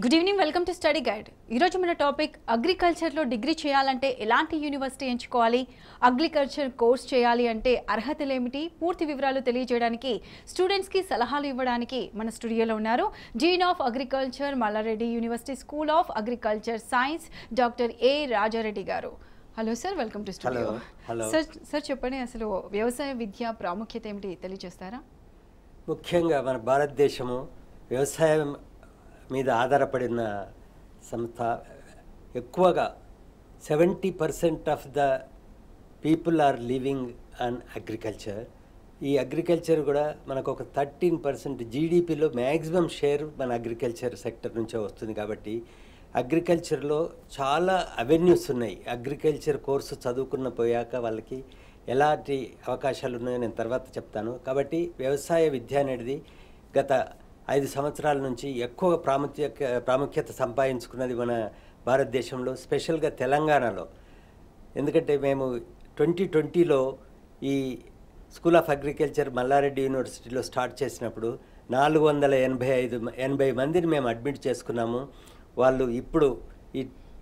Good evening, welcome to study guide. ఈరోజు మన topic అగ్రికల్చర్లో degree చేయాలంటే ఎలాంటి యూనివర్సిటీ ఎంచుకోవాలి, అగ్రికల్చర్ కోర్స్ చేయాలి అంటే అర్హతలు ఏమిటి, పూర్తి వివరాలు తెలియజేయడానికి స్టూడెంట్స్కి సలహాలు ఇవ్వడానికి మన స్టూడియోలో ఉన్నారు dean of agriculture, Malla Reddy university school of agriculture science, doctor A Raja Reddy గారు. Hello sir, welcome to studio. Sir చెప్పండి, అసలు వ్యవసాయ విద్య ప్రాముఖ్యత ఏమిటి తెలియజేస్తారా? ముఖ్యంగా మన భారతదేశము వ్యవసాయం మీద ఆధారపడిన సంస్థ. ఎక్కువగా 70% of the people are living on agriculture. ఈ అగ్రికల్చర్ కూడా మనకు ఒక 13% జీడిపిలో మ్యాక్సిమం షేర్ మన అగ్రికల్చర్ సెక్టర్ నుంచే వస్తుంది. కాబట్టి అగ్రికల్చర్లో చాలా అవెన్యూస్ ఉన్నాయి. అగ్రికల్చర్ కోర్సు చదువుకున్న పోయాక వాళ్ళకి ఎలాంటి అవకాశాలు ఉన్నాయో నేను తర్వాత చెప్తాను. కాబట్టి వ్యవసాయ విద్య అనేది గత 5 సంవత్సరాల నుంచి ఎక్కువ ప్రాముఖ్యత సంపాదించుకున్నది మన భారతదేశంలో, స్పెషల్గా తెలంగాణలో. ఎందుకంటే మేము 2020లో ఈ స్కూల్ ఆఫ్ అగ్రికల్చర్ మల్లారెడ్డి యూనివర్సిటీలో స్టార్ట్ చేసినప్పుడు 480 మందిని మేము అడ్మిట్ చేసుకున్నాము. వాళ్ళు ఇప్పుడు ఈ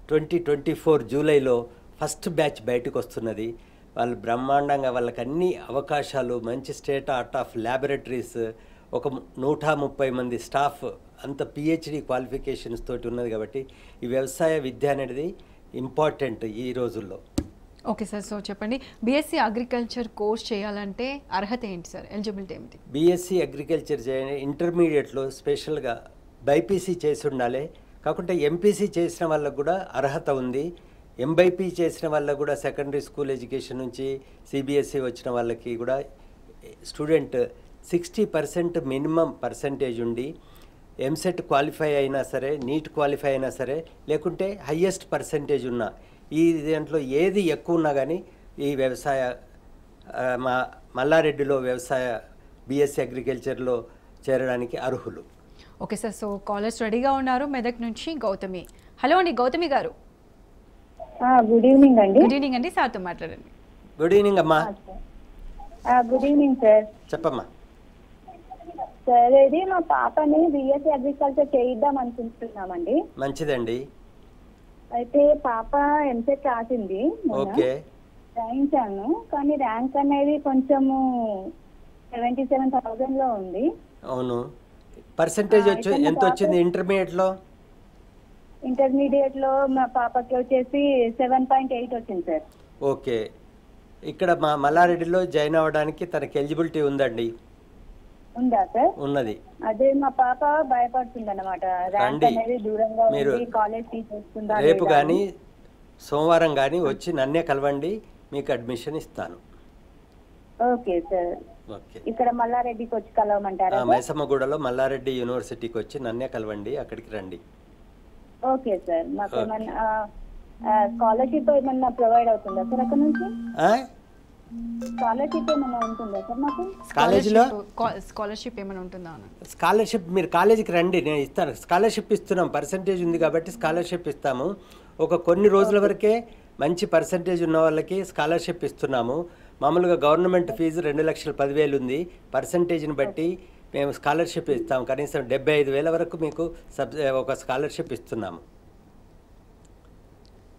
2024 జూలైలో ఫస్ట్ బ్యాచ్ బయటకు వస్తున్నది. వాళ్ళు బ్రహ్మాండంగా, వాళ్ళకి అన్ని అవకాశాలు, మంచి స్టేట్ ఆర్ట్ ఆఫ్ ల్యాబొరేటరీస్, ఒక 130 మంది స్టాఫ్, అంత పిహెచ్డి క్వాలిఫికేషన్స్ తోటి ఉన్నది. కాబట్టి ఈ వ్యవసాయ విద్య అనేది ఇంపార్టెంట్ ఈ రోజుల్లో. ఓకే సార్, సో చెప్పండి, బీఎస్సీ అగ్రికల్చర్ కోర్స్ చేయాలంటే అర్హత ఏంటి సార్, ఎలిజిబిలిటీ ఏమిటి? బీఎస్సీ అగ్రికల్చర్ చేయాలి, ఇంటర్మీడియట్లో స్పెషల్గా బైపీసీ చేసి ఉండాలి. కాకుంటే ఎంపీసీ చేసిన వాళ్ళకు కూడా అర్హత ఉంది. ఎంబైపీ చేసిన వాళ్ళకు కూడా సెకండరీ స్కూల్ ఎడ్యుకేషన్ నుంచి సిబిఎస్ఈ వచ్చిన వాళ్ళకి కూడా స్టూడెంట్ 60% మినిమం పర్సంటేజ్ ఉండి ఎంసెట్ క్వాలిఫై అయినా సరే, నీట్ క్వాలిఫై అయినా సరే, లేకుంటే హయ్యెస్ట్ పర్సంటేజ్ ఉన్నా, ఈ దాంట్లో ఏది ఎక్కువ ఉన్నా కానీ ఈ వ్యవసాయ మల్లారెడ్డిలో వ్యవసాయ బీఎస్సీ అగ్రికల్చర్లో చేరడానికి అర్హులు. ఓకే సార్, సో కాలర్స్ రెడీగా ఉన్నారు. మెదక్ నుంచి గౌతమి. హలో అండి గౌతమి గారు. గుడ్ ఈవినింగ్ అండి. గుడ్ ఈవినింగ్ అండి, సార్తో మాట్లాడండి. గుడ్ ఈవినింగ్ అమ్మా. Good evening sir. చెప్పమ్మా. సార్, ఇది మా పాపని బీఎస్సీ అగ్రికల్చర్ చేయిద్దాం అనుకుంటున్నామండి. మంచిదండి. అయితే పాప ఎంసెట్ రాసింది, ఓకే, రాయించాను. కానీ ర్యాంక్ అనేది కొంచెము 77,000 లో ఉంది. అవును. పర్సంటేజ్ ఎంత వచ్చింది ఇంటర్మీడియట్లో? ఇంటర్మీడియట్ లో మా పాపకి వచ్చేసి 7.8 వచ్చింది సార్. ఓకే. ఇక్కడ మా మల్లారెడ్డిలో జాయిన్ అవ్వడానికి తనకి ఎలిజిబిలిటీ ఉందండి. ఉందా సార్? ఉన్నది. అదే మా పాప భయపడుతుంది అన్నమాట, ర్యాంక్ అనేది దూరంగా ఉంది, కాలేజ్ తీసేస్తుందా. రేపు కానీ సోమవారం కానీ వచ్చి నన్నే కలవండి, మీకు అడ్మిషన్ ఇస్తాను. Okay sir. ఓకే. ఇక్కడ మల్లారెడ్డికి వచ్చి కలవమంటారా? మైసమ్మగూడలో మల్లారెడ్డి యూనివర్సిటీకి వచ్చి నన్నే కలవండి, అక్కడికి రండి. Okay sir. మాకు ఏమన్నా స్కాలర్షిప్ ఏమన్నా ప్రొవైడ్ అవుతుందా సార్ అక్కడ నుంచి? స్కాలర్షిప్ ఏమన్నా ఉంటుందా సార్ మాకు కాలేజీలో? స్కాలర్షిప్ ఏమైనా ఉంటుందా? స్కాలర్షిప్ మీరు కాలేజీకి రండి, నేను ఇస్తాను. స్కాలర్షిప్ ఇస్తున్నాం, పర్సంటేజ్ ఉంది కాబట్టి స్కాలర్షిప్ ఇస్తాము. ఒక కొన్ని రోజుల వరకే మంచి పర్సంటేజ్ ఉన్న వాళ్ళకి స్కాలర్షిప్ ఇస్తున్నాము. మామూలుగా గవర్నమెంట్ ఫీజు 2,10,000 ఉంది. పర్సంటేజ్ని బట్టి మేము స్కాలర్షిప్ ఇస్తాము. కనీసం 75,000 వరకు మీకు ఒక స్కాలర్షిప్ ఇస్తున్నాము.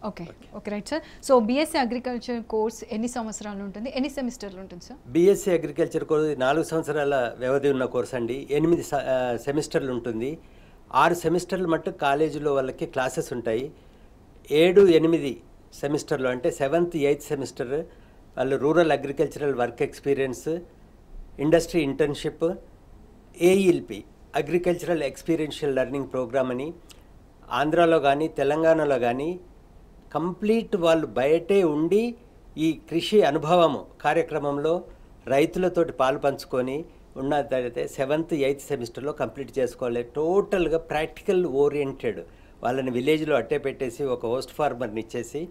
Okay okay, right sir. So BSc agriculture course ఎన్ని సంవత్సరాలు ఉంటుంది, ఎన్ని సెమిస్టర్లు ఉంటుంది సార్? బీఎస్సీ అగ్రికల్చర్ కోర్స్ 4 సంవత్సరాల వ్యవధి ఉన్న కోర్స్ అండి. 8 సెమిస్టర్లు ఉంటుంది. 6 సెమిస్టర్లు మట్టు కాలేజీలో వాళ్ళకి క్లాసెస్ ఉంటాయి. 7, 8 సెమిస్టర్లు అంటే 7th, 8th సెమిస్టర్ వాళ్ళు rural agricultural work experience, industry internship, AELP agricultural experiential learning program అని ఆంధ్రాలో కానీ తెలంగాణలో కానీ కంప్లీట్ వాళ్ళు బయటే ఉండి ఈ కృషి అనుభవము కార్యక్రమంలో రైతులతోటి పాలు పంచుకొని ఉన్నదైతే 7th, 8th సెమిస్టర్లో కంప్లీట్ చేసుకోవాలి. టోటల్గా ప్రాక్టికల్ ఓరియంటెడ్. వాళ్ళని విలేజ్లో అట్టే పెట్టేసి ఒక హోస్ట్ ఫార్మర్ని ఇచ్చేసి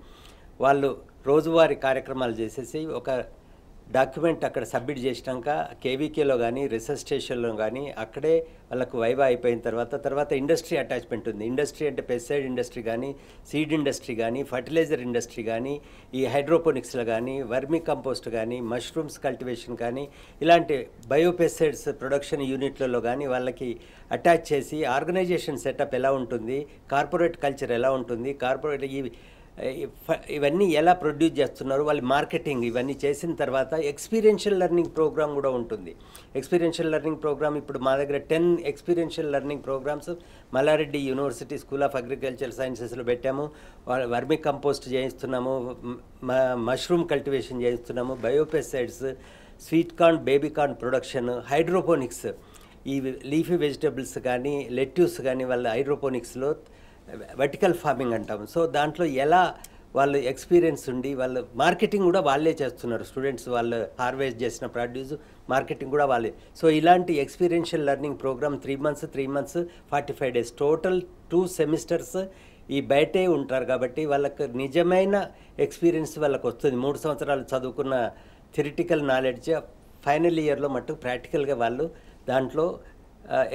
వాళ్ళు రోజువారీ కార్యక్రమాలు చేసేసి ఒక డాక్యుమెంట్ అక్కడ సబ్మిట్ చేసినాక కేవీకేలో కానీ రీసెర్చ్ స్టేషన్లో కానీ అక్కడే వాళ్ళకు వైవా అయిపోయిన తర్వాత ఇండస్ట్రీ అటాచ్మెంట్ ఉంది. ఇండస్ట్రీ అంటే పెస్టిసైడ్ ఇండస్ట్రీ కానీ, సీడ్ ఇండస్ట్రీ కానీ, ఫర్టిలైజర్ ఇండస్ట్రీ కానీ, ఈ హైడ్రోపోనిక్స్లో కానీ, వర్మీ కంపోస్ట్ కానీ, మష్రూమ్స్ కల్టివేషన్ కానీ, ఇలాంటి బయోపెస్టిసైడ్స్ ప్రొడక్షన్ యూనిట్లలో కానీ వాళ్ళకి అటాచ్ చేసి ఆర్గనైజేషన్ సెటప్ ఎలా ఉంటుంది, కార్పొరేట్ కల్చర్ ఎలా ఉంటుంది, కార్పొరేట్ ఇవన్నీ ఎలా ప్రొడ్యూస్ చేస్తున్నారు, వాళ్ళ మార్కెటింగ్ ఇవన్నీ చేసిన తర్వాత ఎక్స్పీరియన్షియల్ లెర్నింగ్ ప్రోగ్రామ్ కూడా ఉంటుంది. ఎక్స్పీరియన్షియల్ లెర్నింగ్ ప్రోగ్రామ్ ఇప్పుడు మా దగ్గర 10 experiential learning programs Mallareddy university school of agriculture సైన్సెస్లో పెట్టాము. వర్మి కంపోస్ట్ చేయిస్తున్నాము, మష్రూమ్ కల్టివేషన్ చేయిస్తున్నాము, biopesticides, sweet corn, baby corn production, hydroponics, ఈ లీఫీ వెజిటబుల్స్ కానీ, లెట్యూస్ కానీ వాళ్ళ హైడ్రోపోనిక్స్లో వర్టికల్ ఫార్మింగ్ అంటాము. సో దాంట్లో ఎలా వాళ్ళు ఎక్స్పీరియన్స్ ఉండి వాళ్ళు మార్కెటింగ్ కూడా వాళ్ళే చేస్తున్నారు. స్టూడెంట్స్ వాళ్ళు హార్వెస్ట్ చేసిన ప్రొడ్యూస్ మార్కెటింగ్ కూడా వాళ్ళే. సో ఇలాంటి experiential learning programme 3 months 45 days total 2 semesters ఈ బయటే ఉంటారు కాబట్టి వాళ్ళకు నిజమైన ఎక్స్పీరియన్స్ వాళ్ళకు వస్తుంది. 3 సంవత్సరాలు చదువుకున్న థియరిటికల్ నాలెడ్జ్ ఫైనల్ ఇయర్లో మట్టుకు ప్రాక్టికల్గా వాళ్ళు దాంట్లో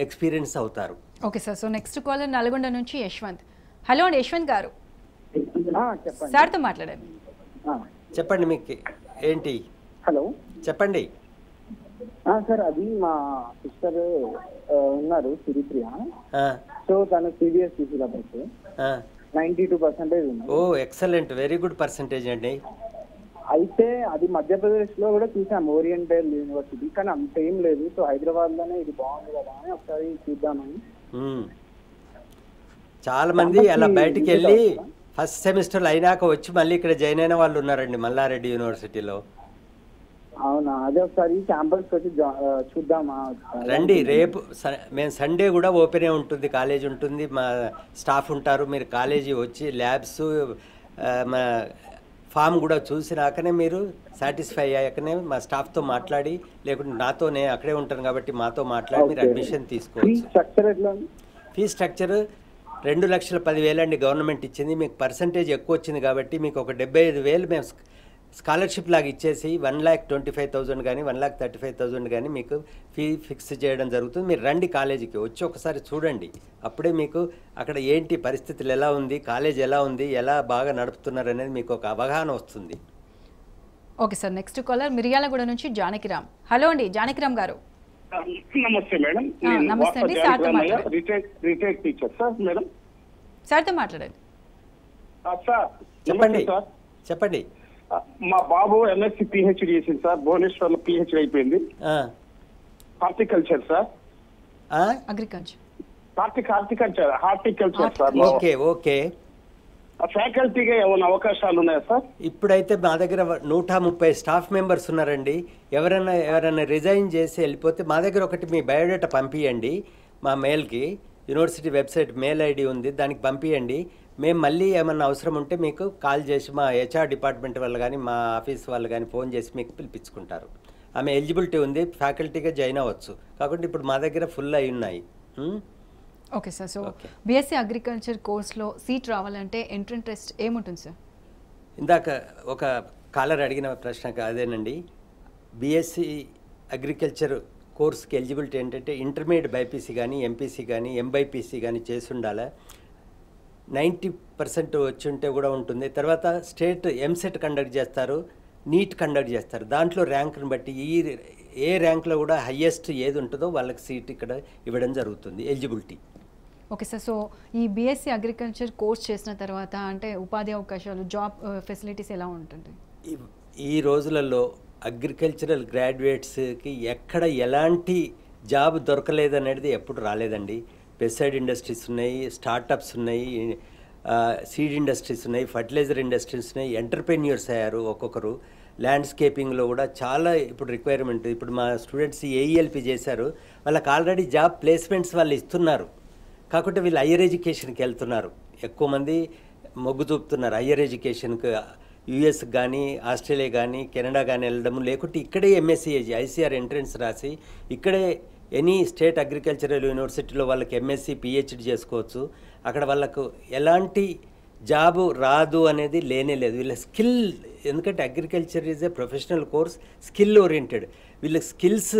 ఎక్స్పీరియన్స్ అవుతారు. Okay sir. So next caller Nalgonda నుంచి యశ్వంత్. హలో అండి యశ్వంత్ గారు, సార్తో మాట్లాడండి. చెప్పండి మీకు ఏంటి. హలో చెప్పండి సార్. అది మా సిస్టర్ ఉన్నారు సిరిప్రియ. సో తను సిబిఎస్ఈ సిలబస్ 92% ఉన్నారు. ఓ ఎక్సలెంట్, వెరీ గుడ్ పర్సంటేజ్ అండి. అయితే అది మధ్యప్రదేశ్ లో కూడా చూసాం, ఓరియంటల్ యూనివర్సిటీ, కానీ అంత ఏం లేదు. సో హైదరాబాద్ లోనే ఇది బాగుంది కదా అని ఒకసారి చూద్దామని. చాలా మంది అలా బయటికి వెళ్ళి ఫస్ట్ సెమిస్టర్లు అయినాక వచ్చి మళ్ళీ ఇక్కడ జాయిన్ అయిన వాళ్ళు ఉన్నారండి మల్లారెడ్డి యూనివర్సిటీలో. అవునా? అదే ఒకసారి క్యాంపస్ వచ్చి చూద్దామా? రండి, రేపు మేము సండే కూడా ఓపెనే ఉంటుంది, కాలేజ్ ఉంటుంది, మా స్టాఫ్ ఉంటారు. మీరు కాలేజీ వచ్చి ల్యాబ్స్ మా ఫామ్ కూడా చూసినాకనే మీరు సాటిస్ఫై అయ్యాకనే మా స్టాఫ్తో మాట్లాడి, లేకుంటే నాతో నేను అక్కడే ఉంటాను కాబట్టి మాతో మాట్లాడి మీరు అడ్మిషన్ తీసుకోవచ్చు. ఫీ స్ట్రక్చర్ 2,10,000 అండి గవర్నమెంట్ ఇచ్చింది. మీకు పర్సంటేజ్ ఎక్కువ వచ్చింది కాబట్టి మీకు ఒక 75,000 మేము స్కాలర్షిప్ లాగా ఇచ్చేసి 1,25,000 కానీ 1,35,000 కానీ మీకు ఫీ ఫిక్స్ చేయడం జరుగుతుంది. మీరు రండి కాలేజీకి వచ్చి ఒకసారి చూడండి, అప్పుడే మీకు అక్కడ ఏంటి పరిస్థితులు ఎలా ఉంది, కాలేజ్ ఎలా ఉంది, ఎలా బాగా నడుపుతున్నారు అనేది మీకు ఒక అవగాహన వస్తుంది. Okay sir. Next caller Miryalaguda నుంచి జానకిరామ్. హలో అండి జానకిరామ్ గారు. నమస్తే మేడం. నమస్తే అండి, సార్తో మాట్లాడండి. Retired teacher sir. మేడం సార్తో మాట్లాడండి. సార్ చెప్పండి చెప్పండి. మా బాబు ఎంఎస్సి పిహెచ్డి చేసింది సార్, భువనేశ్వర్లో పిహెచ్డి అయిపోయింది. Horticulture sir. Horticulture sir. Okay okay. ఫ్యాకల్టీగా ఏమైనా అవకాశాలు ఉన్నాయా సార్? ఇప్పుడైతే మా దగ్గర 130 స్టాఫ్ మెంబర్స్ ఉన్నారండి. ఎవరైనా రిజైన్ చేసి వెళ్ళిపోతే మా దగ్గర ఒకటి మీ బయోడేటా పంపించండి మా మెయిల్కి. యూనివర్సిటీ వెబ్సైట్ మెయిల్ ఐడి ఉంది, దానికి పంపించండి. మేము మళ్ళీ ఏమన్నా అవసరం ఉంటే మీకు కాల్ చేసి మా హెచ్ఆర్ డిపార్ట్మెంట్ వాళ్ళు కానీ మా ఆఫీస్ వాళ్ళు కానీ ఫోన్ చేసి మీకు పిలిపించుకుంటారు. ఆమె ఎలిజిబిలిటీ ఉంది, ఫ్యాకల్టీగా జాయిన్ అవ్వచ్చు. కాబట్టి ఇప్పుడు మా దగ్గర ఫుల్ అయి ఉన్నాయి. Okay sir. So BSc agriculture కోర్స్లో సీట్ రావాలంటే ఎంట్రన్స్ టెస్ట్ ఏముంటుంది సార్? ఇందాక ఒక కాలర్ అడిగిన ప్రశ్నకు అదేనండి. బీఎస్సీ అగ్రికల్చర్ కోర్స్కి ఎలిజిబిలిటీ ఏంటంటే ఇంటర్మీడియట్ బైపీసీ కానీ ఎంపీసీ కానీ ఎంబైపీసీ కానీ చేసి ఉండాలి. 90% వచ్చి ఉంటే కూడా ఉంటుంది. తర్వాత స్టేట్ ఎంసెట్ కండక్ట్ చేస్తారు, నీట్ కండక్ట్ చేస్తారు. దాంట్లో ర్యాంక్ని బట్టి ఏ ర్యాంక్లో కూడా హయ్యెస్ట్ ఏది ఉంటుందో వాళ్ళకి సీట్ ఇక్కడ ఇవ్వడం జరుగుతుంది, ఎలిజిబిలిటీ. Okay sir. సో ఈ బీఎస్సీ అగ్రికల్చర్ కోర్స్ చేసిన తర్వాత అంటే ఉపాధి అవకాశాలు, జాబ్ ఫెసిలిటీస్ ఎలా ఉంటుంది? ఈ రోజులలో అగ్రికల్చరల్ గ్రాడ్యుయేట్స్కి ఎక్కడ ఎలాంటి జాబ్ దొరకలేదనేది ఎప్పుడు రాలేదండి. పెస్టిసైడ్ ఇండస్ట్రీస్ ఉన్నాయి, స్టార్టప్స్ ఉన్నాయి, సీడ్ ఇండస్ట్రీస్ ఉన్నాయి, ఫర్టిలైజర్ ఇండస్ట్రీస్ ఉన్నాయి, ఎంటర్ప్రెన్యూర్స్ అయ్యారు ఒక్కొక్కరు. ల్యాండ్స్కేపింగ్లో కూడా చాలా ఇప్పుడు రిక్వైర్మెంట్. ఇప్పుడు మా స్టూడెంట్స్ ఏఈఎల్పి చేశారు, వాళ్ళకి ఆల్రెడీ జాబ్ ప్లేస్మెంట్స్ వాళ్ళు ఇస్తున్నారు. కాకపోతే వీళ్ళు హయ్యర్ ఎడ్యుకేషన్కి వెళ్తున్నారు, ఎక్కువ మంది మొగ్గు చూపుతున్నారు హయ్యర్ ఎడ్యుకేషన్కి. యూఎస్కి కానీ ఆస్ట్రేలియా కానీ కెనడా కానీ వెళ్ళడము, లేకుంటే ఇక్కడే ఎంఎస్సీ ఐసీఆర్ ఎంట్రన్స్ రాసి ఇక్కడే ఎనీ స్టేట్ అగ్రికల్చరల్ యూనివర్సిటీలో వాళ్ళకి ఎంఎస్సీ పిహెచ్డి చేసుకోవచ్చు. అక్కడ వాళ్ళకు ఎలాంటి జాబు రాదు అనేది లేనే లేదు. వీళ్ళ స్కిల్, ఎందుకంటే agriculture is a professional course, skill oriented. వీళ్ళ స్కిల్స్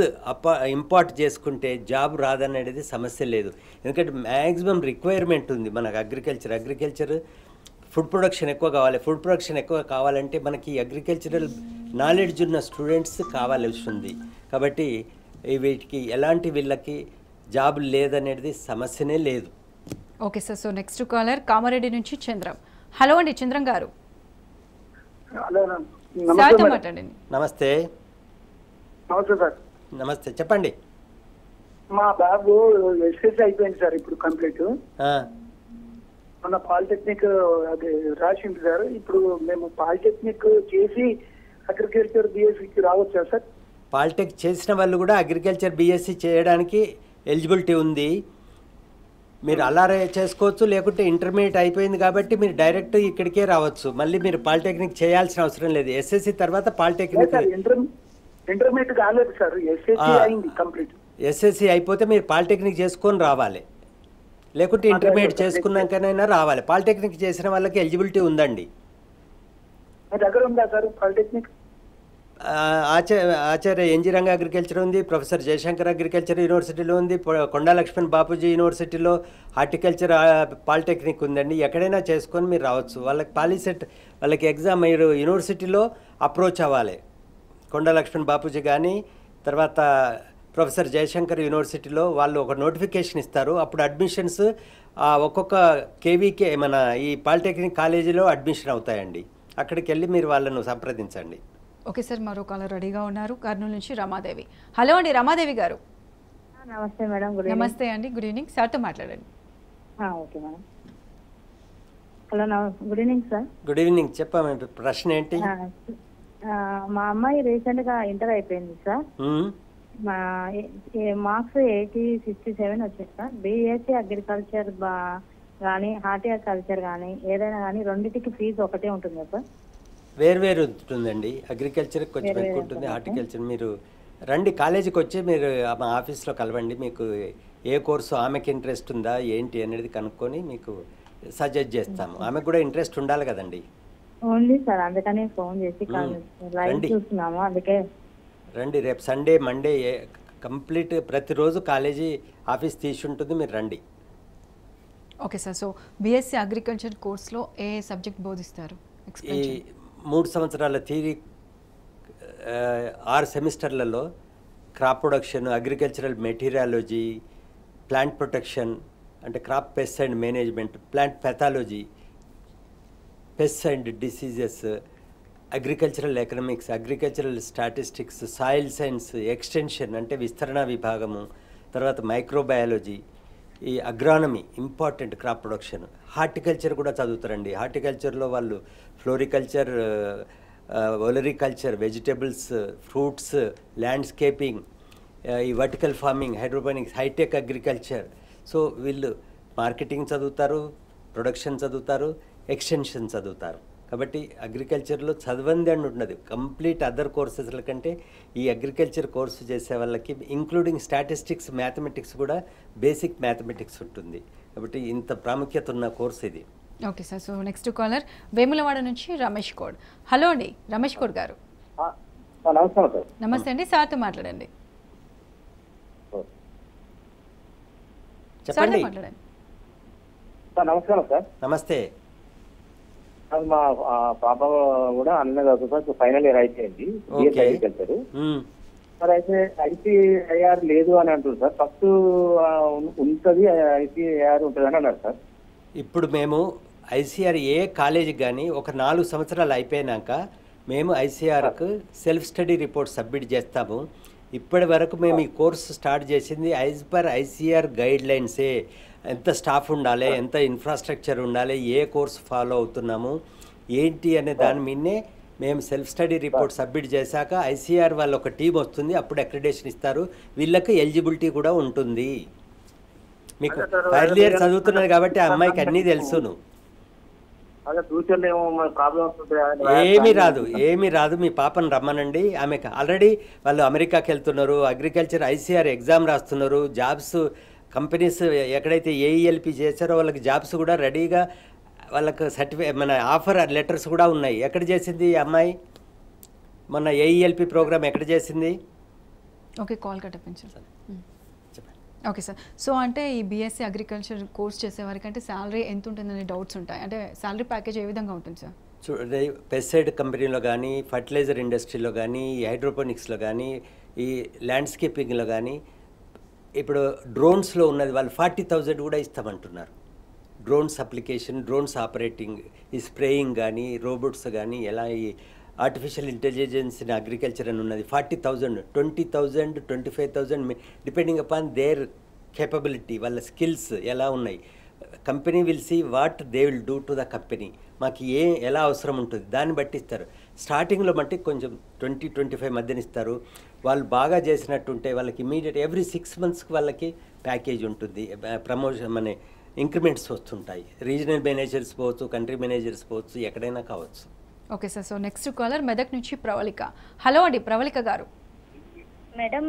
ఇంపార్ట్ చేసుకుంటే జాబ్ రాదనేది సమస్య లేదు. ఎందుకంటే మ్యాక్సిమం రిక్వైర్మెంట్ ఉంది మనకు అగ్రికల్చర్ ఫుడ్ ప్రొడక్షన్ ఎక్కువ కావాలి. ఫుడ్ ప్రొడక్షన్ ఎక్కువ కావాలంటే మనకి అగ్రికల్చరల్ నాలెడ్జ్ ఉన్న స్టూడెంట్స్ కావాల్సి ఉంది. కాబట్టి వీటికి ఎలాంటి వీళ్ళకి జాబ్ లేదనేది సమస్యనే లేదు. Okay sir. So next caller Kamareddy నుంచి చంద్రం. హలో అండి చంద్రం గారు. హలో సార్తో మాట్లాడండి. నమస్తే. నమస్తే సార్. నమస్తే, చెప్పండి. మా బాబు ఎస్ఎస్సీ అయిపోయింది సార్, ఇప్పుడు కంప్లీట్. మన పాలిటెక్నిక్ అది రాసింది సార్. ఇప్పుడు మేము పాలిటెక్నిక్ చేసి అగ్రికల్చర్ బిఎస్సికి రావచ్చా సార్? పాలిటెక్ చేసిన వాళ్ళు కూడా అగ్రికల్చర్ బీఎస్సీ చేయడానికి ఎలిజిబిలిటీ ఉంది. మీరు అలారే చేసుకోవచ్చు, లేకుంటే ఇంటర్మీడియట్ అయిపోయింది కాబట్టి మీరు డైరెక్ట్ ఇక్కడికే రావచ్చు. మళ్ళీ మీరు పాలిటెక్నిక్ చేయాల్సిన అవసరం లేదు. ఎస్ఎస్సి తర్వాత పాలిటెక్నిక్. ఇంటర్మీడియట్ కాలేదు సార్, ఎస్ఎస్సీ అయింది కంప్లీట్. ఎస్ఎస్సి అయిపోతే మీరు పాలిటెక్నిక్ చేసుకొని రావాలి, లేకుంటే ఇంటర్మీడియట్ చేసుకున్నాకనైనా రావాలి. పాలిటెక్నిక్ చేసిన వాళ్ళకి ఎలిజిబిలిటీ ఉందండి. మీ దగ్గర ఉందా సార్ పాలిటెక్నిక్? ఆచార్య ఎన్జి రంగ అగ్రికల్చర్ ఉంది, ప్రొఫెసర్ జయశంకర్ అగ్రికల్చర్ యూనివర్సిటీలో ఉంది, కొండా లక్ష్మణ్ బాపూజీ యూనివర్సిటీలో హార్టికల్చర్ పాలిటెక్నిక్ ఉందండి. ఎక్కడైనా చేసుకొని మీరు రావచ్చు. వాళ్ళకి పాలిసెట్, వాళ్ళకి ఎగ్జామ్ మీరు యూనివర్సిటీలో అప్రోచ్ అవ్వాలి. కొండా లక్ష్మణ్ బాపూజీ కానీ తర్వాత ప్రొఫెసర్ జయశంకర్ యూనివర్సిటీలో వాళ్ళు ఒక నోటిఫికేషన్ ఇస్తారు. అప్పుడు అడ్మిషన్స్ ఒక్కొక్క కేవీకే మన ఈ పాలిటెక్నిక్ కాలేజీలో అడ్మిషన్ అవుతాయండి. అక్కడికి వెళ్ళి మీరు వాళ్ళను సంప్రదించండి. Okay sir. మరో కాలర్ రెడీగా ఉన్నారు కర్నూలు నుంచి రమాదేవి. హలో అండి రమాదేవి గారు. నమస్తే మేడం. నమస్తే అండి, గుడ్ ఈవినింగ్. సార్తో మాట్లాడండి. Okay madam. Hello good evening sir. Good evening, చెప్పాము. ప్రశ్న ఏంటి? మా అమ్మాయి రీసెంట్ గా ఇంటర్ అయిపోయింది సార్. మా మార్క్స్ 80-67 వచ్చాయి సార్. బీఎస్సీ అగ్రికల్చర్ కానీ హార్టికల్చర్ కానీ ఏదైనా కానీ రెండింటికి ఫీజు ఒకటే ఉంటుంది సార్? వేరు ఉంటుందండి. అగ్రికల్చర్ కొంచెం ఎక్కువ ఉంటుంది, హార్టికల్చర్. మీరు రండి కాలేజీకి వచ్చి మీరు మా ఆఫీస్లో కలవండి. మీకు ఏ కోర్సు ఆమెకి ఇంట్రెస్ట్ ఉందా ఏంటి అనేది కనుక్కొని మీకు సజెస్ట్ చేస్తాము. ఆమెకు కూడా ఇంట్రెస్ట్ ఉండాలి కదండి. ఓన్లీ సార్, అందుకని ఫోన్ చేసి లైవ్ చూస్తున్నాము. అందుకే రండి. రేపు సండే మండే కంప్లీట్ ప్రతిరోజు కాలేజీ ఆఫీస్ తీసి ఉంటుంది, మీరు రండి. Okay sir. So BSc agriculture కోర్సులో ఏ సబ్జెక్ట్ బోధిస్తారు? ఈ 3 సంవత్సరాల థియరీ 6 సెమిస్టర్లలో crop production, agricultural meteorology, plant protection అంటే crop pest and management, plant pathology, pest and diseases, agricultural economics, agricultural statistics, soil science, extension అంటే విస్తరణ విభాగము, తర్వాత మైక్రోబయాలజీ, ఈ agronomy important crop production. Horticulture కూడా చదువుతారండి. హార్టికల్చర్లో వాళ్ళు floriculture, olericulture, vegetables, fruits, landscaping, ఈ vertical farming, hydroponics, hi-tech agriculture. So వీళ్ళు మార్కెటింగ్ చదువుతారు, ప్రొడక్షన్ చదువుతారు, ఎక్స్టెన్షన్ చదువుతారు. కాబట్టి అగ్రికల్చర్లో చదవంది అని ఉన్నది. కంప్లీట్ అదర్ కోర్సెస్ల కంటే ఈ అగ్రికల్చర్ కోర్సు చేసే వాళ్ళకి ఇంక్లూడింగ్ స్టాటిస్టిక్స్, మ్యాథమెటిక్స్ కూడా బేసిక్ మ్యాథమెటిక్స్ ఉంటుంది. కాబట్టి ఇంత ప్రాముఖ్యత ఉన్న కోర్సు ఇది. Okay sir. So next caller Vemulawada నుంచి రమేష్ కోడ్. హలో అండి రమేష్ కోడ్ గారు. నమస్కారం సార్. నమస్తే అండి, సార్తో మాట్లాడండి. చెప్పండి. మాట్లాడండి. నమస్కారం సార్. నమస్తే. మా పాప కూడా అన్న చదువుతా, ఫైనల్ ఇయర్ అయిపోయింది అగ్రికల్చర్. మరి అయితే ఐసీఐఆర్ లేదు అని అంటారు సార్. ఫస్ట్ ఉంటుంది, ఐసీఐఆర్ ఉంటుంది అని అన్నారు సార్. ఇప్పుడు మేము ఐసీఆర్ ఏ కాలేజీకి కానీ ఒక 4 సంవత్సరాలు అయిపోయినాక మేము ఐసీఆర్కు సెల్ఫ్ స్టడీ రిపోర్ట్ సబ్మిట్ చేస్తాము. ఇప్పటి వరకు మేము ఈ కోర్సు స్టార్ట్ చేసింది యాజ్ పర్ ఐసీఆర్ గైడ్ లైన్సే. ఎంత స్టాఫ్ ఉండాలి, ఎంత ఇన్ఫ్రాస్ట్రక్చర్ ఉండాలి, ఏ కోర్సు ఫాలో అవుతున్నాము ఏంటి అనే దాని మీదనే మేము సెల్ఫ్ స్టడీ రిపోర్ట్ సబ్మిట్ చేశాక ఐసీఆర్ వాళ్ళు ఒక టీం వస్తుంది, అప్పుడు అక్రిడేషన్ ఇస్తారు. వీళ్ళకి ఎలిజిబిలిటీ కూడా ఉంటుంది. మీకు ఫైనల్ ఇయర్ చదువుతున్నది కాబట్టి ఆ అమ్మాయికి అన్నీ తెలుసును. ఏమీ రాదు. మీ పాపను రమ్మనండి. ఆమెకు ఆల్రెడీ వాళ్ళు అమెరికాకి వెళ్తున్నారు, అగ్రికల్చర్ ఐసీఆర్ ఎగ్జామ్ రాస్తున్నారు. జాబ్స్ కంపెనీస్ ఎక్కడైతే ఏఈఎల్పి చేశారో వాళ్ళకి జాబ్స్ కూడా రెడీగా వాళ్ళకు మన ఆఫర్ లెటర్స్ కూడా ఉన్నాయి. ఎక్కడ చేసింది ఈ అమ్మాయి? మన ఏఈఎల్పి ప్రోగ్రామ్ ఎక్కడ చేసింది? ఓకే, కాల్ కట్టపించారు సార్. Okay sir. సో అంటే ఈ బీఎస్సీ అగ్రికల్చర్ కోర్స్ చేసేవారికి అంటే శాలరీ ఎంత ఉంటుందనే డౌట్స్ ఉంటాయి. అంటే శాలరీ ప్యాకేజ్ ఏ విధంగా ఉంటుంది సార్? చూడండి, పెస్టిసైడ్ కంపెనీలో కానీ, ఫర్టిలైజర్ ఇండస్ట్రీలో కానీ, హైడ్రోపోనిక్స్లో కానీ, ఈ ల్యాండ్స్కేపింగ్లో కానీ, ఇప్పుడు డ్రోన్స్లో ఉన్నది వాళ్ళు 40,000 కూడా ఇస్తామంటున్నారు. డ్రోన్స్ అప్లికేషన్, డ్రోన్స్ ఆపరేటింగ్, ఈ స్ప్రేయింగ్ కానీ, రోబోట్స్ కానీ, ఎలా ఈ ఆర్టిఫిషియల్ ఇంటెలిజెన్స్ ఇన్ అగ్రికల్చర్ అని ఉన్నది 40,000, 20,000, 25,000 డిపెండింగ్ అపాన్ దేర్ కేపబిలిటీ, వాళ్ళ స్కిల్స్ ఎలా ఉన్నాయి. Company will see what they will do to the company. మాకు ఎలా అవసరం ఉంటుంది దాన్ని బట్టి ఇస్తారు. స్టార్టింగ్లో బట్టి కొంచెం 20-25 మధ్యన ఇస్తారు. వాళ్ళు బాగా చేసినట్టుంటే వాళ్ళకి ఇమీడియట్ ఎవ్రీ 6 monthsకి వాళ్ళకి ప్యాకేజ్ ఉంటుంది, ప్రమోషన్ మన ఇంక్రిమెంట్స్ వస్తుంటాయి. రీజనల్ మేనేజర్స్ పోవచ్చు, కంట్రీ మేనేజర్స్ పోవచ్చు, ఎక్కడైనా కావచ్చు. Okay sir. So next caller Medak నుంచి ప్రవళిక. హలో అండి ప్రవళిక గారు. మేడం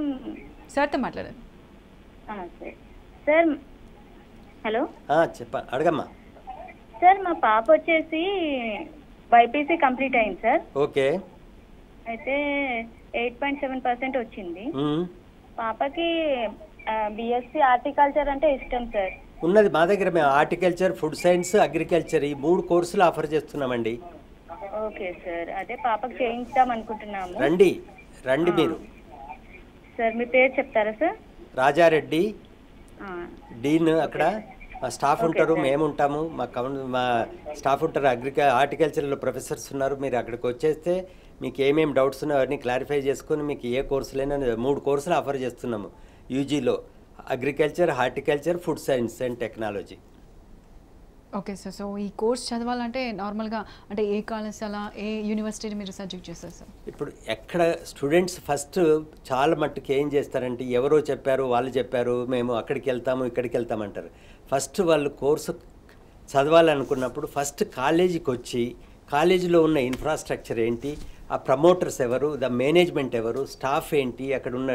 సార్తో మాట్లాడండి. Sir hello అడగమ్మా. సార్ మా పాప వచ్చేసి బైపీసీ కంప్లీట్ అయింది సార్. ఓకే. అయితే 8.7% వచ్చింది. పాపకి బీఎస్సీ హార్టికల్చర్ అంటే ఇష్టం సార్. ఉన్నది మా దగ్గర. మేము హార్టికల్చర్, ఫుడ్ సైన్స్, అగ్రికల్చర్ ఈ 3 కోర్సులు ఆఫర్ చేస్తున్నామండి. ఓకే సార్, అదే పాపకి చేయించాం అనుకుంటున్నాము. రండి మీరు. సార్ మీ పేరు చెప్తారా సార్? రాజారెడ్డి, డీన్. అక్కడ మా స్టాఫ్ ఉంటారు, మేము ఉంటాము, మా స్టాఫ్ ఉంటారు. హార్టికల్చర్లో ప్రొఫెసర్స్ ఉన్నారు. మీరు అక్కడికి వచ్చేస్తే మీకు ఏమేమి డౌట్స్ ఉన్నాయో అవన్నీ క్లారిఫై చేసుకొని మీకు ఏ కోర్సులైనా 3 కోర్సులు ఆఫర్ చేస్తున్నాము యూజీలో: agriculture, horticulture, food science and technology. Okay sir. So ఈ కోర్స్ చదవాలంటే నార్మల్గా అంటే ఏ కళాశాల, ఏ యూనివర్సిటీని మీరు సజెక్ట్ చేస్తారు సార్? ఇప్పుడు ఎక్కడ స్టూడెంట్స్ ఫస్ట్ చాలా మట్టుకు ఏం చేస్తారంటే ఎవరో చెప్పారు, వాళ్ళు చెప్పారు, మేము అక్కడికి వెళ్తాము, ఇక్కడికి వెళ్తామంటారు. ఫస్ట్ వాళ్ళు కోర్సు చదవాలనుకున్నప్పుడు ఫస్ట్ కాలేజీకి వచ్చి కాలేజీలో ఉన్న ఇన్ఫ్రాస్ట్రక్చర్ ఏంటి, ఆ ప్రమోటర్స్ ఎవరు, ద మేనేజ్మెంట్ ఎవరు, స్టాఫ్ ఏంటి, అక్కడ ఉన్న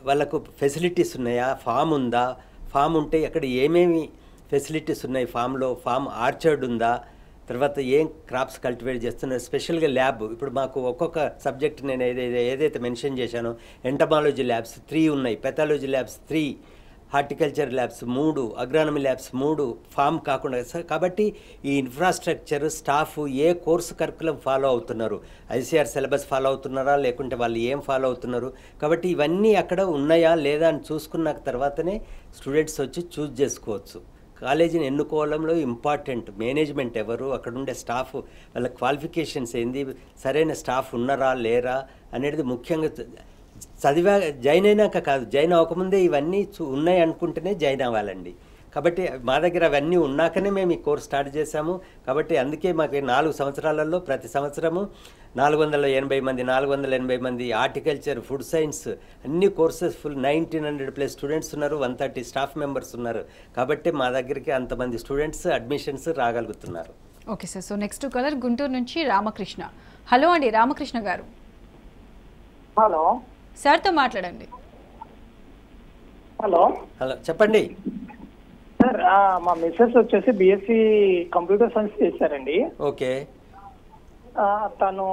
వాళ్ళకు ఫెసిలిటీస్ ఉన్నాయా, ఫామ్ ఉందా, ఫామ్ ఉంటే అక్కడ ఏమేమి ఫెసిలిటీస్ ఉన్నాయి, ఫామ్ ఆర్చర్డ్ ఉందా, తర్వాత ఏం క్రాప్స్ కల్టివేట్ చేస్తున్నారు, స్పెషల్గా ల్యాబ్. ఇప్పుడు మాకు ఒక్కొక్క సబ్జెక్ట్ నేను ఏదైతే మెన్షన్ చేశానో ఎంటమాలజీ ల్యాబ్స్ 3 ఉన్నాయి, pathology labs 3, horticulture labs 3, agronomy labs 3, farm కాకుండా సార్. కాబట్టి ఈ ఇన్ఫ్రాస్ట్రక్చర్, స్టాఫ్ ఏ కోర్సు కరికులం ఫాలో అవుతున్నారు, ఐసీఆర్ సిలబస్ ఫాలో అవుతున్నారా లేకుంటే వాళ్ళు ఏం ఫాలో అవుతున్నారు, కాబట్టి ఇవన్నీ అక్కడ ఉన్నాయా లేదా అని చూసుకున్న తర్వాతనే స్టూడెంట్స్ వచ్చి చూస్ చేసుకోవచ్చు. కాలేజీని ఎన్నుకోవడంలో ఇంపార్టెంట్ మేనేజ్మెంట్ ఎవరు, అక్కడ ఉండే స్టాఫ్, వాళ్ళ క్వాలిఫికేషన్స్ ఏంది, సరైన స్టాఫ్ ఉన్నారా లేరా అనేది ముఖ్యంగా జాయిన్ అయినాక కాదు, జాయిన్ అవ్వకముందే ఇవన్నీ ఉన్నాయి అనుకుంటేనే జాయిన్ అవ్వాలండి. కాబట్టి మా దగ్గర అవన్నీ ఉన్నాకనే మేము ఈ కోర్స్ స్టార్ట్ చేశాము. కాబట్టి అందుకే మాకు 4 సంవత్సరాలలో ప్రతి సంవత్సరము 480 మంది హార్టికల్చర్, ఫుడ్ సైన్స్ అన్ని కోర్సెస్ ఫుల్ 1900+ స్టూడెంట్స్ ఉన్నారు, 130 స్టాఫ్ మెంబర్స్ ఉన్నారు. కాబట్టి మా దగ్గరికి అంతమంది స్టూడెంట్స్ అడ్మిషన్స్ రాగలుగుతున్నారు. Okay sir. So next caller Guntur నుంచి రామకృష్ణ. హలో అండి రామకృష్ణ గారు. హలో సార్తో మాట్లాడండి. హలో చెప్పండి సార్. మా మిస్సెస్ వచ్చేసి బీఎస్సీ కంప్యూటర్ సైన్స్ చేశారండి. ఓకే. తను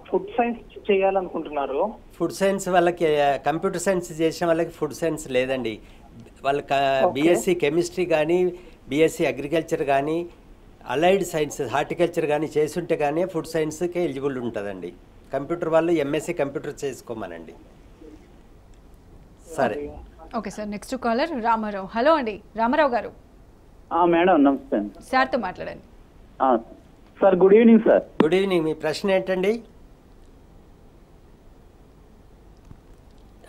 ఫుడ్ సైన్స్ చేయాలనుకుంటున్నారు. ఫుడ్ సైన్స్ వాళ్ళకి, కంప్యూటర్ సైన్స్ చేసిన వాళ్ళకి ఫుడ్ సైన్స్ లేదండి. వాళ్ళకి బీఎస్సీ కెమిస్ట్రీ కానీ, బీఎస్సీ అగ్రికల్చర్ కానీ, అలైడ్ సైన్స్ హార్టికల్చర్ కానీ చేసుంటే కానీ ఫుడ్ సైన్స్కి ఎలిజిబుల్ ఉంటుందండి. కంప్యూటర్ వాళ్ళు ఎంఎస్సీ కంప్యూటర్ చేసుకోమనండి. సరే. Okay sir. Next caller Ramarao. Hello అండి రామారావు గారు. మేడం నమస్తే. సార్తో మాట్లాడండి. Sir good evening sir. Good evening. మీ ప్రశ్న ఏంటండి?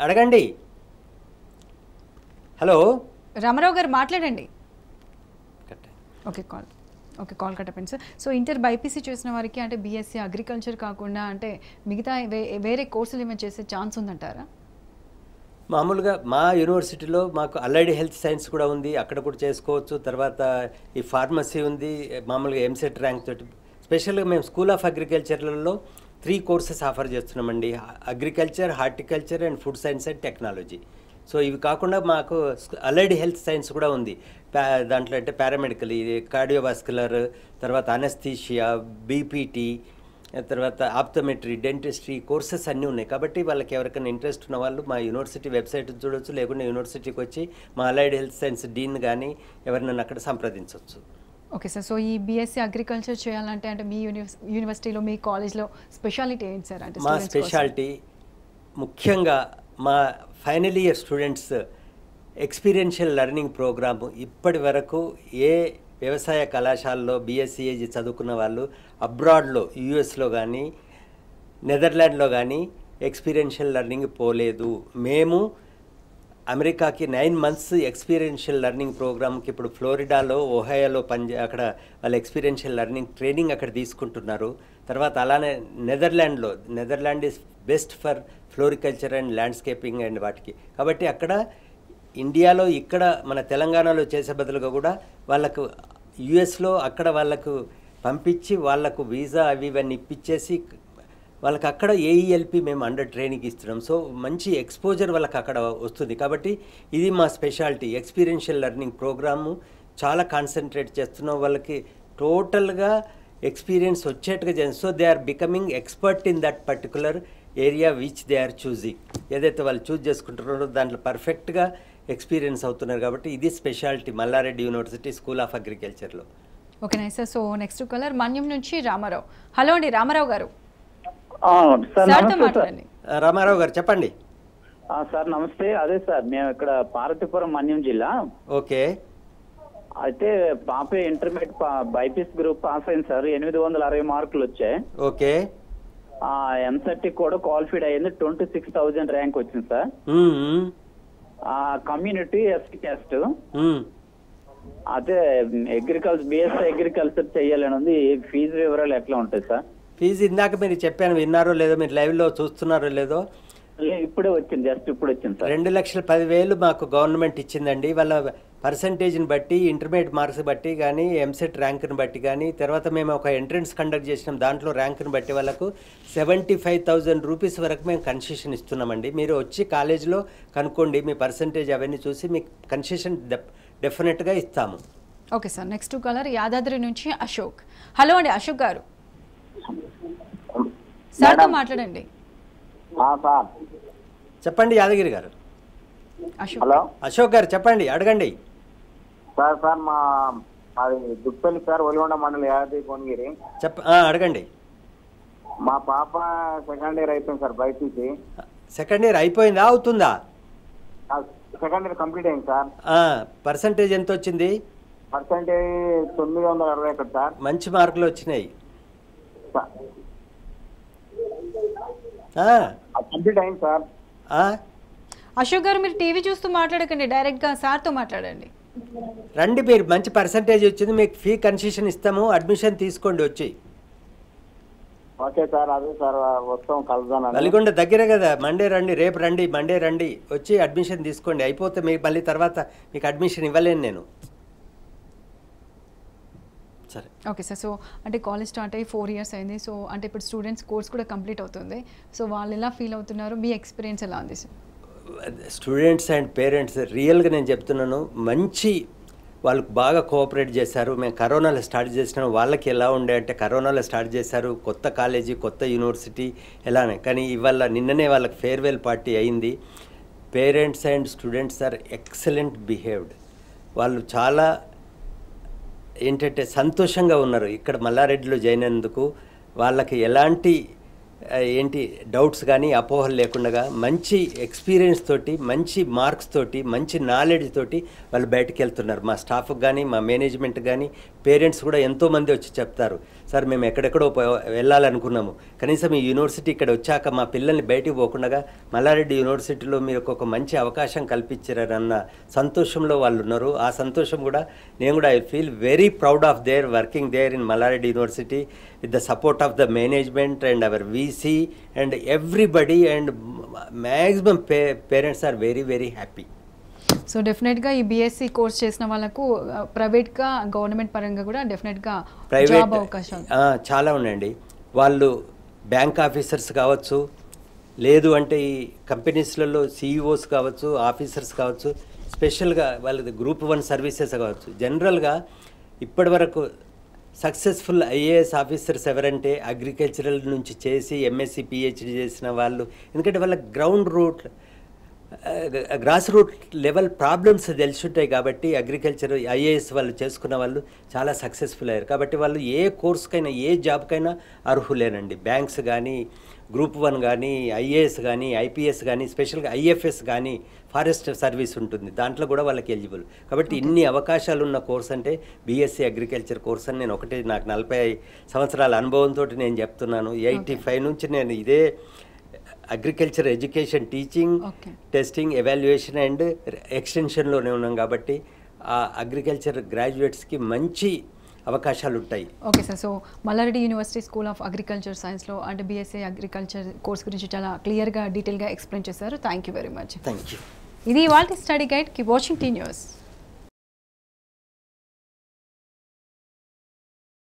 అడగండి. హలో రామారావు గారు మాట్లాడండి. ఓకే కాల్ కట్టండి సార్. సో ఇంటర్ బైపీసీ చేసిన వారికి అంటే బీఎస్సీ అగ్రికల్చర్ కాకుండా అంటే మిగతా వేరే కోర్సులు ఏమైనా చేసే ఛాన్స్ ఉందంటారా? మామూలుగా మా యూనివర్సిటీలో మాకు అలైడ్ హెల్త్ సైన్స్ కూడా ఉంది, అక్కడ కూడా చేసుకోవచ్చు. తర్వాత ఈ ఫార్మసీ ఉంది, మామూలుగా ఎంసెట్ ర్యాంక్ తోటి. స్పెషల్గా మేము స్కూల్ ఆఫ్ అగ్రికల్చర్లలో 3 కోర్సెస్ ఆఫర్ చేస్తున్నామండి: agriculture, horticulture and food science and technology. So ఇవి కాకుండా మాకు అలైడ్ హెల్త్ సైన్స్ కూడా ఉంది. దాంట్లో అంటే పారామెడికల్, ఇది కార్డియోవాస్కులర్, తర్వాత అనస్థీషియా, బీపీటీ, తర్వాత ఆప్టోమెట్రీ, డెంటిస్ట్రీ కోర్సెస్ అన్నీ ఉన్నాయి. కాబట్టి వాళ్ళకి ఎవరికైనా ఇంట్రెస్ట్ ఉన్న వాళ్ళు మా యూనివర్సిటీ వెబ్సైట్ చూడొచ్చు, లేకుంటే యూనివర్సిటీకి వచ్చి మా అలైడ్ హెల్త్ సైన్స్ డీన్ కానీ ఎవరినైనా అక్కడ సంప్రదించవచ్చు. Okay sir. సో ఈ బీఎస్సీ అగ్రికల్చర్ చేయాలంటే అంటే మీ యూనివర్సిటీలో మీ కాలేజ్లో స్పెషాలిటీ ఏంటి సార్? అంటే మా స్పెషాలిటీ ముఖ్యంగా మా final year students experiential learning programme ఇప్పటి వరకు ఏ వ్యవసాయ కళాశాలలో బీఎస్సీఏజీ చదువుకున్న వాళ్ళు అబ్రాడ్లో యూఎస్లో కానీ నెదర్లాండ్లో కానీ ఎక్స్పీరియన్షియల్ లెర్నింగ్ పోలేదు. మేము అమెరికాకి 9 months ఎక్స్పీరియన్షియల్ లెర్నింగ్ ప్రోగ్రామ్కి ఇప్పుడు ఫ్లోరిడాలో, ఒహాయోలో అక్కడ వాళ్ళ ఎక్స్పీరియన్షియల్ లెర్నింగ్ ట్రైనింగ్ అక్కడ తీసుకుంటున్నారు. తర్వాత అలానే Netherland is best for floriculture and landscaping and వాటికి. కాబట్టి అక్కడ ఇండియాలో ఇక్కడ మన తెలంగాణలో చేసే బదులుగా కూడా వాళ్ళకు యుఎస్లో అక్కడ వాళ్ళకు పంపించి వాళ్ళకు వీసా అవి ఇవన్నీ ఇప్పించేసి వాళ్ళకి అక్కడ ఏఈఎల్పి మేము అండర్ ట్రైనింగ్ ఇస్తున్నాం. సో మంచి ఎక్స్పోజర్ వాళ్ళకి అక్కడ వస్తుంది. కాబట్టి ఇది మా స్పెషాలిటీ. ఎక్స్పీరియన్షియల్ లెర్నింగ్ ప్రోగ్రాము చాలా కాన్సన్ట్రేట్ చేస్తున్నాం. వాళ్ళకి టోటల్గా ఎక్స్పీరియన్స్ వచ్చేట్టుగా చేస్తాం. So they are becoming expert in that particular area which they are choosing. ఏదైతే వాళ్ళు చూజ్ చేసుకుంటున్నారో దాంట్లో పర్ఫెక్ట్గా ఎక్స్పీరియన్స్ అవుతున్నారు. కాబట్టి ఇది speciality Mallareddy university school of అగ్రికల్చర్లో. Okay nice sir. So next caller Manyam నుంచి రామారావు. హలో అండి రామారావు గారు. రామారావు గారు చెప్పండి. సార్ నమస్తే. అదే సార్ మేము ఇక్కడ పార్వతీపురం మన్యం జిల్లా. ఓకే. అయితే పాప ఇంటర్మీడియట్ బైపీసీ గ్రూప్ పాస్ అయింది సార్. 860 మార్కులు వచ్చాయి. ఓకే. ఎంసెట్ కూడా క్వాలిఫైడ్ అయ్యింది. 26,000 ర్యాంక్ వచ్చింది సార్. Community SC caste. అదే అగ్రికల్చర్ బీఎస్సీ అగ్రికల్చర్ చెయ్యాలని ఉంది. ఫీజు వివరాలు ఎట్లా ఉంటాయి సార్? ఫీజు ఇందాక మీరు చెప్పాను, విన్నారో లేదో, మీరు లైవ్లో చూస్తున్నారో లేదో? ఇప్పుడే వచ్చింది, జస్ట్ ఇప్పుడు వచ్చింది సార్. 2,10,000 మాకు గవర్నమెంట్ ఇచ్చిందండి. వాళ్ళ పర్సంటేజ్ని బట్టి, ఇంటర్మీడియట్ మార్క్స్ బట్టి కానీ, ఎంసెట్ ర్యాంక్ని బట్టి కానీ, తర్వాత మేము ఒక ఎంట్రన్స్ కండక్ట్ చేసినాం, దాంట్లో ర్యాంక్ని బట్టి వాళ్ళకు 75,000 రూపీస్ వరకు మేము కన్సెషన్ ఇస్తున్నామండి. మీరు వచ్చి కాలేజీలో కనుక్కోండి, మీ పర్సంటేజ్ అవన్నీ చూసి మీకు కన్సెషన్ డెఫినెట్గా ఇస్తాము. Okay sir. Next caller Yadadri నుంచి అశోక్. హలో అండి అశోక్ గారు. సార్తో మాట్లాడండి. చెప్పండి యాదగిరి గారు. హలో అశోక్ గారు చెప్పండి, అడగండి. సార్ మాది దుప్పల్లి సార్, ఒలిగొండ మండలి యాదగిరి భువనగిరి. అడగండి. మా పాప సెకండ్ ఇయర్ అయిపోయింది సార్ బైపీసీ. సెకండ్ ఇయర్ అయిపోయిందా, అవుతుందా? సెకండ్ ఇయర్ కంప్లీట్ అయింది సార్. పర్సంటేజ్ ఎంత వచ్చింది? Percentage 961 sir. మంచి మార్కులు వచ్చినాయి. కంప్లీట్ అయింది సార్. అశోక్ గారు మీరు టీవీ చూస్తూ మాట్లాడకండి, డైరెక్ట్గా సార్తో మాట్లాడండి. రండి, మీరు మంచి పర్సంటేజ్ వచ్చింది, మీకు ఫీ కన్సెషన్ ఇస్తాము, అడ్మిషన్ తీసుకోండి వచ్చి. ఓకే సార్, అదే సార్ వస్తాం, కలుద్దాం. నల్గొండ దగ్గరే కదా, మండే రండి, రేపు రండి, మండే రండి, వచ్చి అడ్మిషన్ తీసుకోండి. అయిపోతే మీకు మళ్ళీ తర్వాత మీకు అడ్మిషన్ ఇవ్వలేను నేను. సరే ఓకే సార్. సో అంటే కాలేజ్ స్టార్ట్ అయ్యి 4 years అయింది. సో అంటే ఇప్పుడు స్టూడెంట్స్ కోర్స్ కూడా కంప్లీట్ అవుతుంది. సో వాళ్ళు ఎలా ఫీల్ అవుతున్నారు, మీ ఎక్స్పీరియన్స్ ఎలా ఉంది సార్? స్టూడెంట్స్ అండ్ పేరెంట్స్ రియల్గా నేను చెప్తున్నాను, మంచి వాళ్ళకు బాగా కోఆపరేట్ చేశారు. మేము కరోనాలో స్టార్ట్ చేసినాం, వాళ్ళకి ఎలా ఉండే అంటే కరోనాలో స్టార్ట్ చేశారు, కొత్త కాలేజీ, కొత్త యూనివర్సిటీ ఎలానే. కానీ ఇవాళ నిన్ననే వాళ్ళకి ఫేర్వెల్ పార్టీ అయింది. Parents and students are excellent behaved. వాళ్ళు చాలా ఏంటంటే సంతోషంగా ఉన్నారు ఇక్కడ మల్లారెడ్డిలో జాయిన్ అయినందుకు. వాళ్ళకి ఎలాంటి డౌట్స్ కానీ అపోహలు లేకుండా మంచి ఎక్స్పీరియన్స్ తోటి, మంచి మార్క్స్ తోటి, మంచి నాలెడ్జ్ తోటి వాళ్ళు బయటకు వెళ్తున్నారు. మా స్టాఫ్కి కానీ, మా మేనేజ్మెంట్ కానీ, పేరెంట్స్ కూడా ఎంతోమంది వచ్చి చెప్తారు, సార్ మేము ఎక్కడెక్కడో వెళ్ళాలనుకున్నాము, కనీసం ఈ యూనివర్సిటీ ఇక్కడ వచ్చాక మా పిల్లల్ని బయటికి పోకుండా మల్లారెడ్డి యూనివర్సిటీలో మీరు ఒక మంచి అవకాశం కల్పించారన్న సంతోషంలో వాళ్ళు ఉన్నారు. ఆ సంతోషం కూడా నేను కూడా I feel very proud of their working there in Malla Reddy university with the support of the management and our VC and everybody, and maximum parents are very very happy. So డెఫినెట్గా ఈ బీఎస్సీ కోర్స్ చేసిన వాళ్ళకు ప్రైవేట్గా, government పరంగా కూడా డెఫినెట్గా job అవకాశాలు చాలా ఉన్నాయండి. వాళ్ళు బ్యాంక్ ఆఫీసర్స్ కావచ్చు, లేదు అంటే ఈ కంపెనీస్లలో సిఇఓస్ కావచ్చు, ఆఫీసర్స్ కావచ్చు, స్పెషల్గా వాళ్ళది గ్రూప్ 1 సర్వీసెస్ కావచ్చు, జనరల్గా ఇప్పటి వరకు సక్సెస్ఫుల్ ఐఏఎస్ ఆఫీసర్స్ ఎవరంటే అగ్రికల్చరల్ నుంచి చేసి ఎంఎస్సి పిహెచ్డి చేసిన వాళ్ళు. ఎందుకంటే వాళ్ళ గ్రాస్ రూట్ లెవెల్ ప్రాబ్లమ్స్ తెలుసుంటాయి కాబట్టి అగ్రికల్చర్ ఐఏఎస్ వాళ్ళు చేసుకున్న వాళ్ళు చాలా సక్సెస్ఫుల్ అయ్యారు. కాబట్టి వాళ్ళు ఏ కోర్సుకైనా ఏ జాబ్కైనా అర్హులేనండి. బ్యాంక్స్ కానీ, గ్రూప్ 1 కానీ, ఐఏఎస్ కానీ, ఐపీఎస్ కానీ, స్పెషల్గా ఐఎఫ్ఎస్ కానీ, ఫారెస్ట్ సర్వీస్ ఉంటుంది, దాంట్లో కూడా వాళ్ళకి ఎలిజిబుల్. కాబట్టి ఇన్ని అవకాశాలు ఉన్న కోర్స్ అంటే బీఎస్సీ అగ్రికల్చర్ కోర్స్ అని నేను ఒకటి, నాకు 40 సంవత్సరాల అనుభవంతో నేను చెప్తున్నాను. 85 నుంచి నేను ఇదే agriculture education, teaching, testing, evaluation and ఎక్స్టెన్షన్లోనే ఉన్నాం. కాబట్టి ఆ అగ్రికల్చర్ గ్రాడ్యుయేట్స్కి మంచి అవకాశాలు ఉంటాయి. Okay sir. So Mallareddy university school of agriculture సైన్స్లో అంటే బీఎస్సీ అగ్రికల్చర్ కోర్స్ గురించి చాలా క్లియర్గా, డీటెయిల్గా ఎక్స్ప్లెయిన్ చేశారు. Thank you very much. Thank you. ఇది ఇవాల్టి study guide. Keep watching tea news.